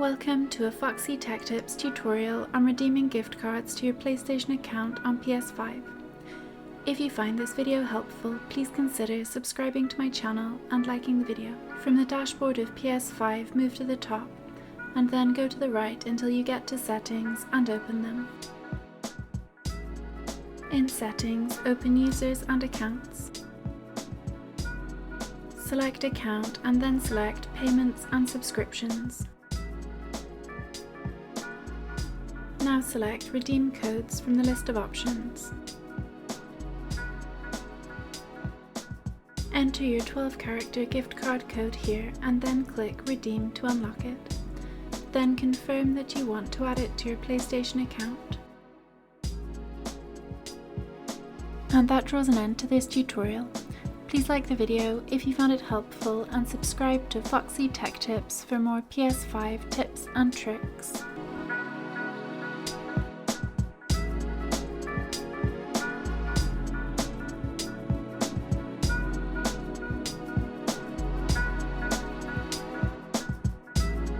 Welcome to a Foxy Tech Tips tutorial on redeeming gift cards to your PlayStation account on PS5. If you find this video helpful, please consider subscribing to my channel and liking the video. From the dashboard of PS5, move to the top and then go to the right until you get to Settings and open them. In Settings, open Users and Accounts. Select Account and then select Payments and Subscriptions. Now select Redeem Codes from the list of options. Enter your 12-character gift card code here and then click Redeem to unlock it. Then confirm that you want to add it to your PlayStation account. And that draws an end to this tutorial. Please like the video if you found it helpful and subscribe to Foxy Tech Tips for more PS5 tips and tricks.